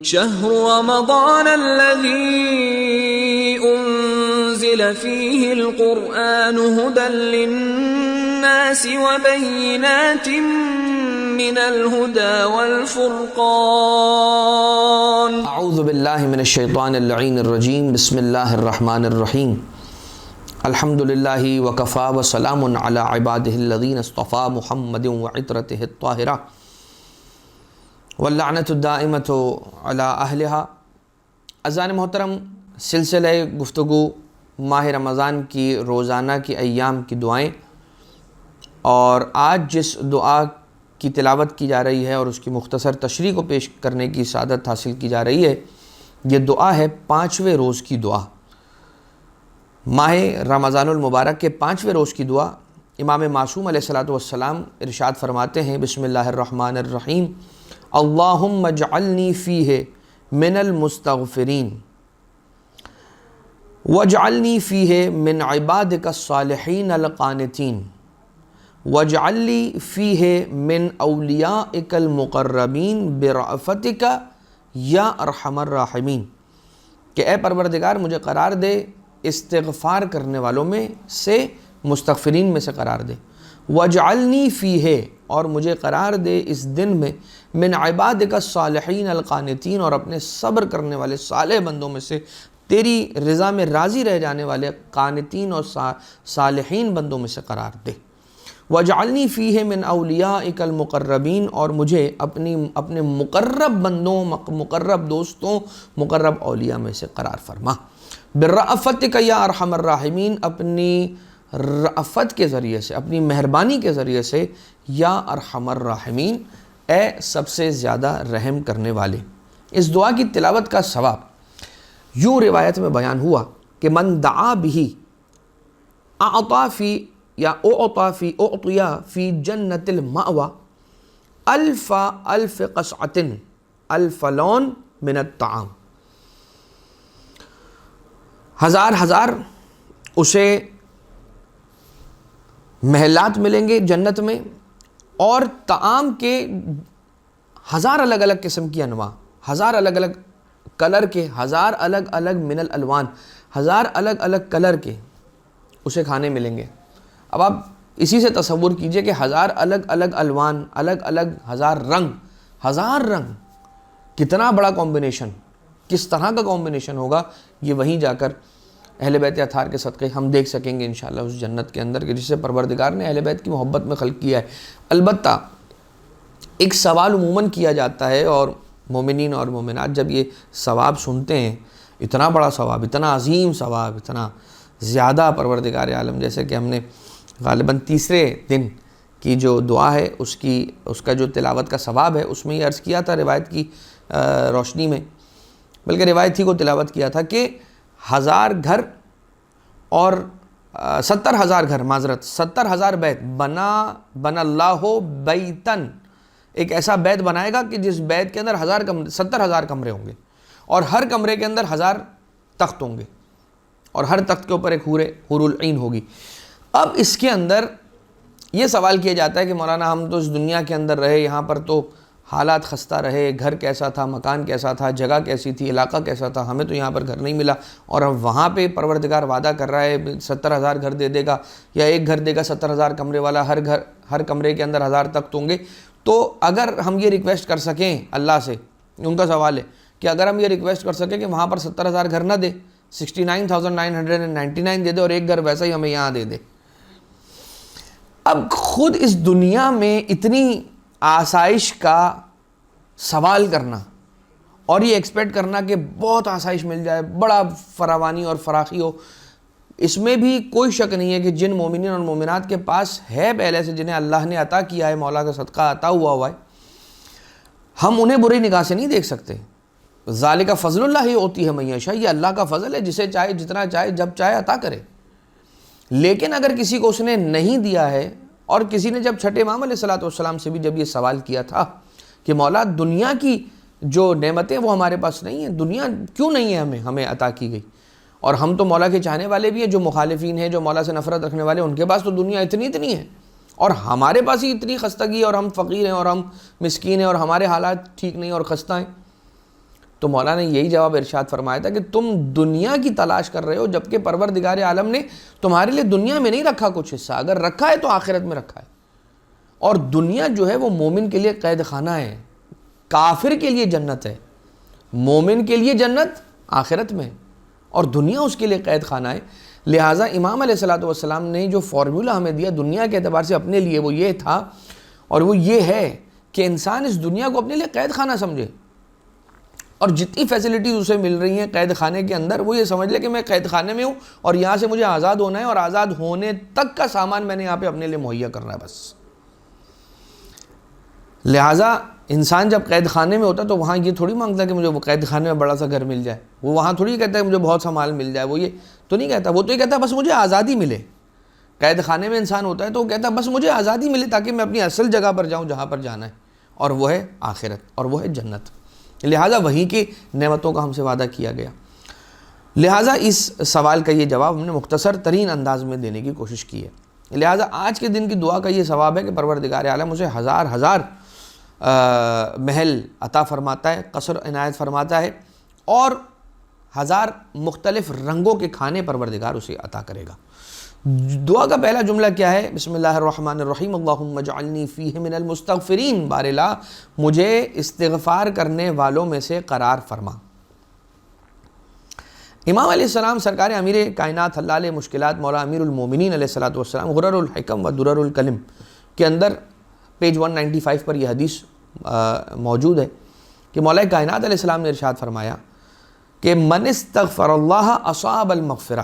شهر رمضان الذي أنزل فيه القرآن هدى للناس وبينات من الهدى والفرقان. اعوذ باللہ من الشیطان اللعین الرجیم. بسم اللہ الرحمن الرحیم. الحمد للہ وکفا وسلام علی عبادہ الذین اصطفیٰ محمد وعطرتہ الطاہرہ واللعنۃ الدائمۃ علی اہلہا. اذان محترم، سلسلہ گفتگو ماہ رمضان کی روزانہ کی ایام کی دعائیں، اور آج جس دعا کی تلاوت کی جا رہی ہے اور اس کی مختصر تشریح کو پیش کرنے کی سعادت حاصل کی جا رہی ہے، یہ دعا ہے 5ویں روز کی دعا. ماہ رمضان المبارک کے 5ویں روز کی دعا. امام معصوم علیہ السلام ارشاد فرماتے ہیں، بسم اللہ الرحمن الرحیم، اللہم اجعلنی فیہ من المستغفرین واجعلنی فیہ من عبادک الصالحین القانتین واجعل لی فیہ من اولیائک المقربین برأفتک یا ارحم الراحمین. کہ اے پروردگار، مجھے قرار دے استغفار کرنے والوں میں سے، مستغفرین میں سے قرار دے. واجعلنی فیہ، اور مجھے قرار دے اس دن میں، من عبادک الصالحین القانتین، اور اپنے صبر کرنے والے صالح بندوں میں سے، تیری رضا میں راضی رہ جانے والے قانتین اور صالحین بندوں میں سے قرار دے. وَاجْعَلْنِي فِيهِ مِنْ أَوْلِيَائِكَ الْمُقَرَّبِينَ، اور مجھے اپنے مقرب بندوں، مقرب دوستوں، مقرب اولیاء میں سے قرار فرما. بِالرَّأْفَتِكَ یا ارحم الراحمین، اپنی رأفت کے ذریعے سے، اپنی مہربانی کے ذریعے سے، یا ارحم الراحمین، اے سب سے زیادہ رحم کرنے والے. اس دعا کی تلاوت کا ثواب یوں روایت میں بیان ہوا کہ من دعا بہ اعطا فی یا اعطیا فی جنت المأوى الف قصعۃ الف لون من الطعام. ہزار اسے محلات ملیں گے جنت میں، اور طعام کے 1000 الگ الگ قسم کی انواع، 1000 الگ الگ کلر کے، 1000 الگ الگ من الالوان، 1000 الگ الگ کلر کے اسے کھانے ملیں گے. اب آپ اسی سے تصور کیجئے کہ 1000 الگ الگ الوان، الگ الگ 1000 رنگ، کتنا بڑا کمبینیشن، کس طرح کا کمبینیشن ہوگا، یہ وہیں جا کر اہل بیت اطہار کے صدقے ہم دیکھ سکیں گے انشاءاللہ اس جنت کے اندر، کہ جسے پروردگار نے اہل بیت کی محبت میں خلق کیا ہے. البتہ ایک سوال عموماً کیا جاتا ہے، اور مومنین اور مومنات جب یہ ثواب سنتے ہیں، اتنا بڑا ثواب، اتنا عظیم ثواب، اتنا زیادہ پروردگار عالم، جیسے کہ ہم نے غالباً تیسرے دن کی جو دعا ہے اس کا جو تلاوت کا ثواب ہے، اس میں یہ عرض کیا تھا روایت کی روشنی میں، بلکہ روایت ہی کو تلاوت کیا تھا کہ 1000 گھر اور 70,000 گھر، معذرت 70,000 بیت بنا اللہ بیتن، ایک ایسا بیت بنائے گا کہ جس بیت کے اندر 70,000 کمرے ہوں گے، اور ہر کمرے کے اندر 1000 تخت ہوں گے، اور ہر تخت کے اوپر ایک حور العین ہوگی. اب اس کے اندر یہ سوال کیا جاتا ہے کہ مولانا ہم تو اس دنیا کے اندر رہے، یہاں پر تو حالات خستہ رہے، گھر کیسا تھا، مکان کیسا تھا، جگہ کیسی تھی، علاقہ کیسا تھا، ہمیں تو یہاں پر گھر نہیں ملا، اور اب وہاں پہ پروردگار وعدہ کر رہا ہے 70,000 گھر دے دے گا، یا ایک گھر دے گا 70,000 کمرے والا، ہر کمرے کے اندر 1000 تخت ہوں گے. تو اگر ہم یہ ریکویسٹ کر سکیں اللہ سے، ان کا سوال ہے کہ اگر ہم یہ ریکویسٹ کر سکیں کہ وہاں پر 70,000 گھر نہ دے، 69,999 دے دے، اور ایک گھر ویسا ہی ہمیں یہاں دے دے. اب خود اس دنیا میں اتنی آسائش کا سوال کرنا، اور یہ ایکسپیکٹ کرنا کہ بہت آسائش مل جائے، بڑا فراوانی اور فراخی ہو، اس میں بھی کوئی شک نہیں ہے کہ جن مومنین اور مومنات کے پاس ہے پہلے سے، جنہیں اللہ نے عطا کیا ہے، مولا کا صدقہ عطا ہوا ہے، ہم انہیں بری نگاہ سے نہیں دیکھ سکتے. ذالک فضل اللہ ہوتی ہے من یشاء، یہ اللہ کا فضل ہے، جسے چاہے جتنا چاہے جب چاہے عطا کرے. لیکن اگر کسی کو اس نے نہیں دیا ہے، اور کسی نے جب چھٹے امام علیہ السلام سے بھی جب یہ سوال کیا تھا کہ مولا دنیا کی جو نعمتیں وہ ہمارے پاس نہیں ہیں، دنیا کیوں نہیں ہے ہمیں عطا کی گئی، اور ہم تو مولا کے چاہنے والے بھی ہیں، جو مخالفین ہیں، جو مولا سے نفرت رکھنے والے، ان کے پاس تو دنیا اتنی ہے، اور ہمارے پاس ہی اتنی خستگی ہے، اور ہم فقیر ہیں، اور ہم مسکین ہیں، اور ہمارے حالات ٹھیک نہیں اور خستہ ہیں. تو مولا نے یہی جواب ارشاد فرمایا تھا کہ تم دنیا کی تلاش کر رہے ہو جبکہ پروردگار عالم نے تمہارے لیے دنیا میں نہیں رکھا کچھ حصہ، اگر رکھا ہے تو آخرت میں رکھا ہے. اور دنیا جو ہے وہ مومن کے لیے قید خانہ ہے، کافر کے لیے جنت ہے. مومن کے لیے جنت آخرت میں، اور دنیا اس کے لیے قید خانہ ہے. لہٰذا امام علیہ الصلوۃ والسلام نے جو فارمولہ ہمیں دیا دنیا کے اعتبار سے اپنے لیے، وہ یہ تھا، اور وہ یہ ہے کہ انسان اس دنیا کو اپنے لیے قید خانہ سمجھے، اور جتنی فیسلٹیز اسے مل رہی ہیں قید خانے کے اندر، وہ یہ سمجھ لے کہ میں قید خانے میں ہوں اور یہاں سے مجھے آزاد ہونا ہے، اور آزاد ہونے تک کا سامان میں نے یہاں پہ اپنے لیے مہیا کرنا ہے بس. لہٰذا انسان جب قید خانے میں ہوتا ہے تو وہاں یہ تھوڑی مانگتا ہے کہ مجھے وہ قید خانے میں بڑا سا گھر مل جائے، وہ وہاں تھوڑی کہتا ہے کہ مجھے بہت سا مال مل جائے، وہ یہ تو نہیں کہتا. وہ تو یہ کہتا ہے بس مجھے آزادی ملے. قید خانے میں انسان ہوتا ہے تو وہ کہتا ہے بس مجھے آزادی ملے تاکہ میں اپنی اصل جگہ پر جاؤں جہاں پر جانا ہے، اور وہ ہے آخرت، اور وہ ہے جنت. لہٰذا وہیں کی نعمتوں کا ہم سے وعدہ کیا گیا. لہٰذا اس سوال کا یہ جواب ہم نے مختصر ترین انداز میں دینے کی کوشش کی ہے. لہٰذا آج کے دن کی دعا کا یہ ثواب ہے کہ پروردگار عالم اسے ہزار ہزار محل عطا فرماتا ہے، قصر عنایت فرماتا ہے، اور ہزار مختلف رنگوں کے کھانے پروردگار اسے عطا کرے گا. دعا کا پہلا جملہ کیا ہے؟ بسم اللہ الرحمن الرحیم، اللہم اجعلنی فیہ من المستغفرین، بار الہ مجھے استغفار کرنے والوں میں سے قرار فرما. امام علیہ السلام سرکار امیر کائنات حلال مشکلات مولا امیر المومنین علیہ الصلوۃ والسلام غرر الحکم و درر الکلم کے اندر پیج 195 پر یہ حدیث موجود ہے کہ مولا کائنات علیہ السلام نے ارشاد فرمایا کہ من استغفر اللہ اصاب المغفرہ،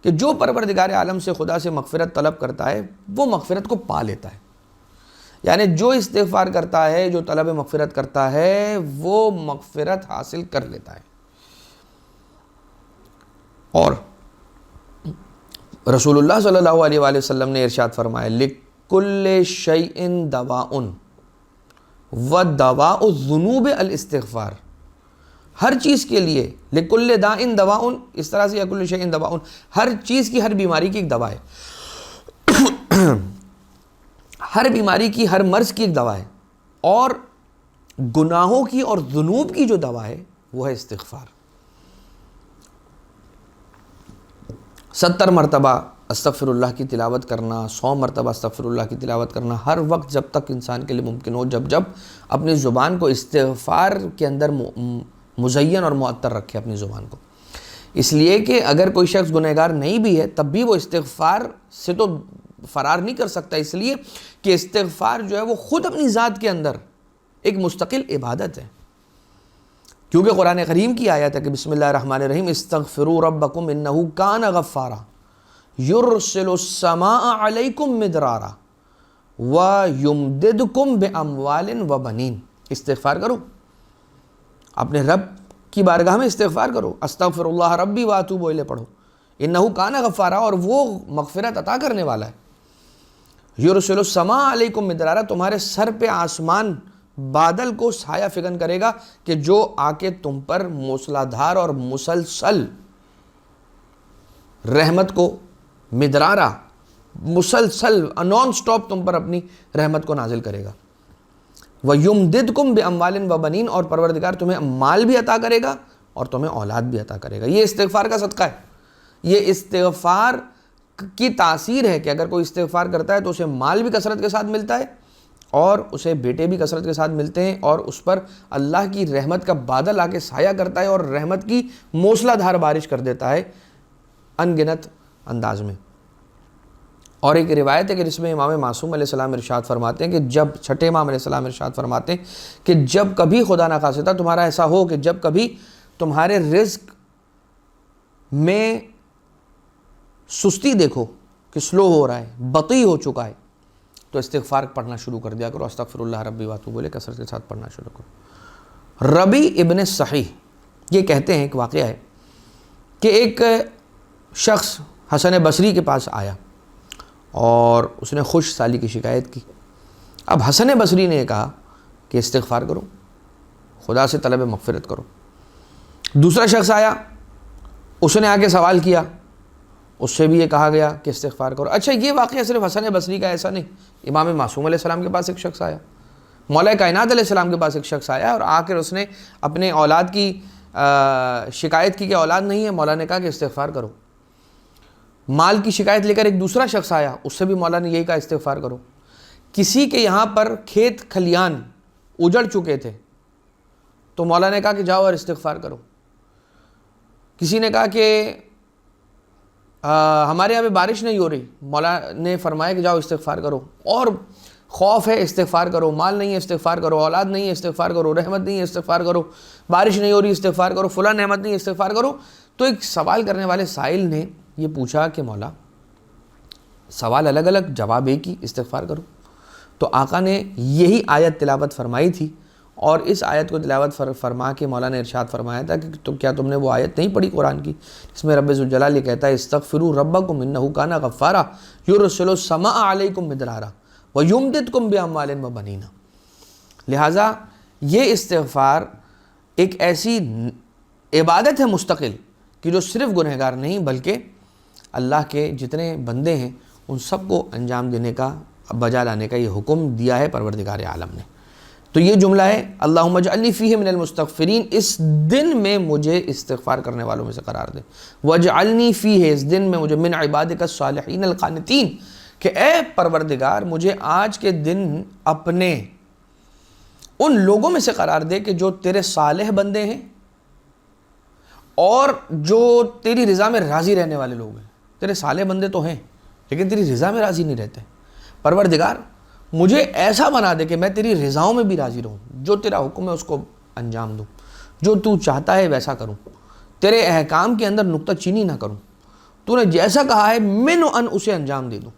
کہ جو پروردگار عالم سے خدا سے مغفرت طلب کرتا ہے وہ مغفرت کو پا لیتا ہے. یعنی جو استغفار کرتا ہے، جو طلب مغفرت کرتا ہے، وہ مغفرت حاصل کر لیتا ہے. اور رسول اللہ صلی اللہ علیہ وآلہ وسلم نے ارشاد فرمایا لِكُلِّ شَيْءٍ دَوَاءٌ وَدَوَاءُ الذُّنُوبِ الاستغفار. ہر چیز کے لیے لِكُلِّ دَاءٍ دَوَاءٌ، اس طرح سے لِكُلِّ شَيْءٍ دَوَاءٌ، ہر چیز کی، ہر بیماری کی ایک دوا ہے. ہر بیماری کی، ہر مرض کی ایک دوا ہے، اور گناہوں کی اور ذنوب کی جو دوا ہے وہ ہے استغفار. 70 مرتبہ استغفر اللہ کی تلاوت کرنا، 100 مرتبہ استغفر اللہ کی تلاوت کرنا، ہر وقت جب تک انسان کے لیے ممکن ہو، جب اپنی زبان کو استغفار کے اندر مزین اور معطر رکھے اپنی زبان کو. اس لیے کہ اگر کوئی شخص گنہگار نہیں بھی ہے تب بھی وہ استغفار سے تو فرار نہیں کر سکتا، اس لیے کہ استغفار جو ہے وہ خود اپنی ذات کے اندر ایک مستقل عبادت ہے. کیونکہ قرآن کریم کی آیت ہے کہ بسم اللہ الرحمن الرحیم استغفروا ربکم انہ کان غفارا یرسل السماء علیکم مدرارا ویمددکم باموال وبنین. استغفار کرو، اپنے رب کی بارگاہ میں استغفار کرو، استغفر اللہ ربی واتوب الیہ پڑھو، انہ کان غفارا، اور وہ مغفرت عطا کرنے والا ہے. یرسل السماء علیکم مدرارا، تمہارے سر پہ آسمان بادل کو سایہ فگن کرے گا کہ جو آ کے تم پر موسلادھار اور مسلسل رحمت کو، مدرارا مسلسل نان سٹاپ تم پر اپنی رحمت کو نازل کرے گا. وَيُمْدِدْكُمْ بِأَمْوَالٍ وَبَنِينَ، اور پروردگار تمہیں مال بھی عطا کرے گا اور تمہیں اولاد بھی عطا کرے گا. یہ استغفار کا صدقہ ہے. یہ استغفار کی تاثیر ہے کہ اگر کوئی استغفار کرتا ہے تو اسے مال بھی کثرت کے ساتھ ملتا ہے، اور اسے بیٹے بھی کثرت کے ساتھ ملتے ہیں، اور اس پر اللہ کی رحمت کا بادل آ کے سایہ کرتا ہے اور رحمت کی موسلا دھار بارش کر دیتا ہے ان گنت انداز میں. اور ایک روایت ہے کہ جس میں امام معصوم علیہ السلام ارشاد فرماتے ہیں کہ جب چھٹے امام علیہ السلام ارشاد فرماتے ہیں کہ جب کبھی خدا نخواستہ تمہارا ایسا ہو کہ جب کبھی تمہارے رزق میں سستی دیکھو کہ سلو ہو رہا ہے، بطیء ہو چکا ہے، تو استغفار پڑھنا شروع کر دیا کرو. استغفر اللہ ربی واتوب الیہ کثرت کے ساتھ پڑھنا شروع کرو. ربی ابن صحیح یہ کہتے ہیں، ایک واقعہ ہے کہ ایک شخص حسن بصری کے پاس آیا اور اس نے خوش سالی کی شکایت کی. اب حسن بصری نے کہا کہ استغفار کرو، خدا سے طلب مغفرت کرو. دوسرا شخص آیا، اس نے آ کے سوال کیا، اس سے بھی یہ کہا گیا کہ استغفار کرو. اچھا، یہ واقعہ صرف حسن بصری کا ایسا نہیں، امام معصوم علیہ السلام کے پاس ایک شخص آیا، مولا کائنات علیہ السلام کے پاس ایک شخص آیا اور آ کر اس نے اپنے اولاد کی شکایت کی کہ اولاد نہیں ہے. مولا نے کہا کہ استغفار کرو. مال کی شکایت لے کر ایک دوسرا شخص آیا, اس سے بھی مولا نے یہی کہا استغفار کرو. کسی کے یہاں پر کھیت کھلیان اجڑ چکے تھے تو مولا نے کہا کہ جاؤ اور استغفار کرو. کسی نے کہا کہ ہمارے یہاں پہ بارش نہیں ہو رہی, مولا نے فرمایا کہ جاؤ استغفار کرو. اور خوف ہے استغفار کرو, مال نہیں ہے استغفار کرو, اولاد نہیں ہے استغفار کرو, رحمت نہیں ہے استغفار کرو, بارش نہیں ہو رہی استغفار کرو, فلاں نعمت نہیں ہے استغفار کرو. تو ایک سوال کرنے والے سائل نے یہ پوچھا کہ مولا سوال الگ الگ جواب ایک ہی, استغفار کرو. تو آقا نے یہی آیت تلاوت فرمائی تھی, اور اس آیت کو تلاوت فرما کے مولا نے ارشاد فرمایا تھا کہ کیا تم نے وہ آیت نہیں پڑھی قرآن کی جس میں رب ذوالجلال یہ کہتا ہے استغفروا ربکم انہ کان غفارا یرسل السماء علیکم مدرارا وَيُمْدِدْكُمْ بِأَمْوَالٍ وَبَنِينَ. لہٰذا یہ استغفار ایک ایسی عبادت ہے مستقل کہ جو صرف گنہگار نہیں بلکہ اللہ کے جتنے بندے ہیں ان سب کو انجام دینے کا, بجا لانے کا یہ حکم دیا ہے پروردگار عالم نے. تو یہ جملہ ہے اللہم اجعلنی فیہ من المستغفرین, اس دن میں مجھے استغفار کرنے والوں میں سے قرار دے. وَاجْعَلْنِي فیہ, اس دن میں مجھے من عبادک الصالحین القانتین, کہ اے پروردگار مجھے آج کے دن اپنے ان لوگوں میں سے قرار دے کہ جو تیرے صالح بندے ہیں اور جو تیری رضا میں راضی رہنے والے لوگ ہیں. تیرے صالح بندے تو ہیں لیکن تیری رضا میں راضی نہیں رہتے. پروردگار مجھے ایسا بنا دے کہ میں تیری رضاؤں میں بھی راضی رہوں, جو تیرا حکم ہے اس کو انجام دوں, جو تو چاہتا ہے ویسا کروں, تیرے احکام کے اندر نکتہ چینی نہ کروں, تو نے جیسا کہا ہے من ان اسے انجام دے دوں.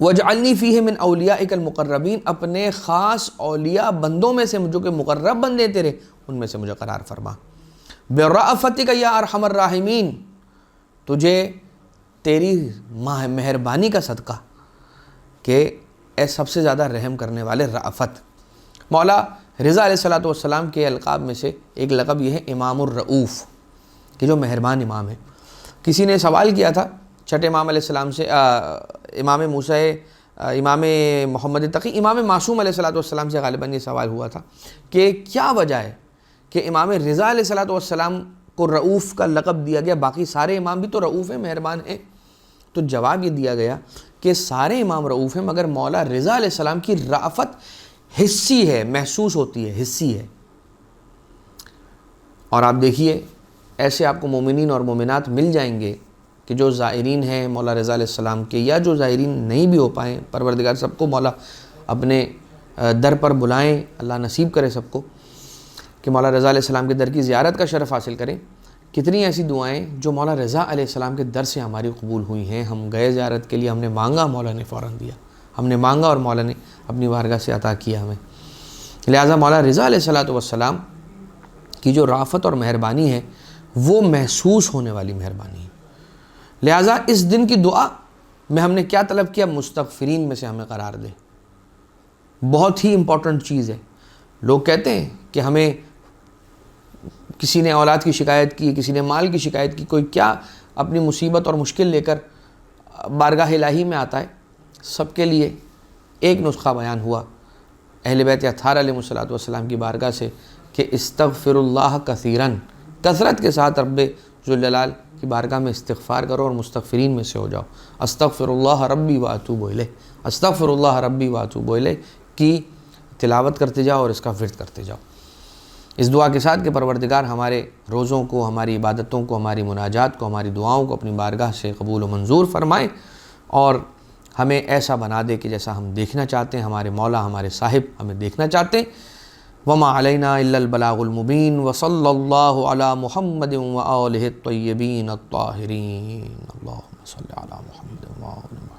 وَاجْعَلْنِي فِيهِ مِنْ أَوْلِيَائِكَ الْمُقَرَّبِينَ, اپنے خاص اولیاء بندوں میں سے جو کہ مقرب بندے تیرے ان میں سے مجھے قرار فرما. بِرَأْفَتِكَ يَا أَرْحَمَ الرَّاحِمِينَ, تجھے تیری مہربانی کا صدقہ کہ اے سب سے زیادہ رحم کرنے والے رأفت. مولا رضا علیہ السلام کے القاب میں سے ایک لقب یہ ہے امام الرؤوف, کہ جو مہربان امام ہے. کسی نے سوال کیا تھا چھٹے امام علیہ السلام سے, امام موسیٰ, امام محمد تقی, امام معصوم علیہ السلام سے غالباً یہ سوال ہوا تھا کہ کیا وجہ ہے کہ امام رضا علیہ السلام کو رؤوف کا لقب دیا گیا, باقی سارے امام بھی تو رؤوف ہیں, مہربان ہیں. تو جواب یہ دیا گیا کہ سارے امام رؤوف ہیں مگر مولا رضا علیہ السلام کی رأفت حسی ہے, محسوس ہوتی ہے, حسی ہے. اور آپ دیکھیے ایسے آپ کو مومنین اور مومنات مل جائیں گے کہ جو زائرین ہیں مولا رضا علیہ السلام کے, یا جو زائرین نہیں بھی ہو پائیں, پروردگار سب کو مولا اپنے در پر بلائیں, اللہ نصیب کرے سب کو کہ مولا رضا علیہ السلام کے در کی زیارت کا شرف حاصل کریں. کتنی ایسی دعائیں جو مولا رضا علیہ السلام کے در سے ہماری قبول ہوئی ہیں. ہم گئے زیارت کے لیے, ہم نے مانگا, مولا نے فوراً دیا, ہم نے مانگا اور مولا نے اپنی بارگاہ سے عطا کیا ہمیں. لہٰذا مولا رضا علیہ السلام کی جو رافت اور مہربانی ہے وہ محسوس ہونے والی مہربانی ہے. لہٰذا اس دن کی دعا میں ہم نے کیا طلب کیا, مستغفرین میں سے ہمیں قرار دے. بہت ہی امپورٹنٹ چیز ہے. لوگ کہتے ہیں کہ ہمیں کسی نے اولاد کی شکایت کی, کسی نے مال کی شکایت کی, کوئی کیا اپنی مصیبت اور مشکل لے کر بارگاہ الہی میں آتا ہے. سب کے لیے ایک نسخہ بیان ہوا اہل بیت اطہار علیہ السلام کی بارگاہ سے کہ استغفر اللہ کثیراً, کثرت کے ساتھ رب ذوالجلال کی بارگاہ میں استغفار کرو اور مستغفرین میں سے ہو جاؤ. استغفر اللہ ربی و اتوب الیہ, استغفر اللہ ربی و اتوب الیہ کی تلاوت کرتے جاؤ اور اس کا ورد کرتے جاؤ. اس دعا کے ساتھ کہ پروردگار ہمارے روزوں کو, ہماری عبادتوں کو, ہماری مناجات کو, ہماری دعاؤں کو اپنی بارگاہ سے قبول و منظور فرمائے اور ہمیں ایسا بنا دے کہ جیسا ہم دیکھنا چاہتے ہیں, ہمارے مولا, ہمارے صاحب ہمیں دیکھنا چاہتے ہیں. وما علینا الا البلاغ المبین وصلی اللہ علی محمد وآلہ الطیبین الطاہرین. اللہم صلی علی محمد وآلہ محمد.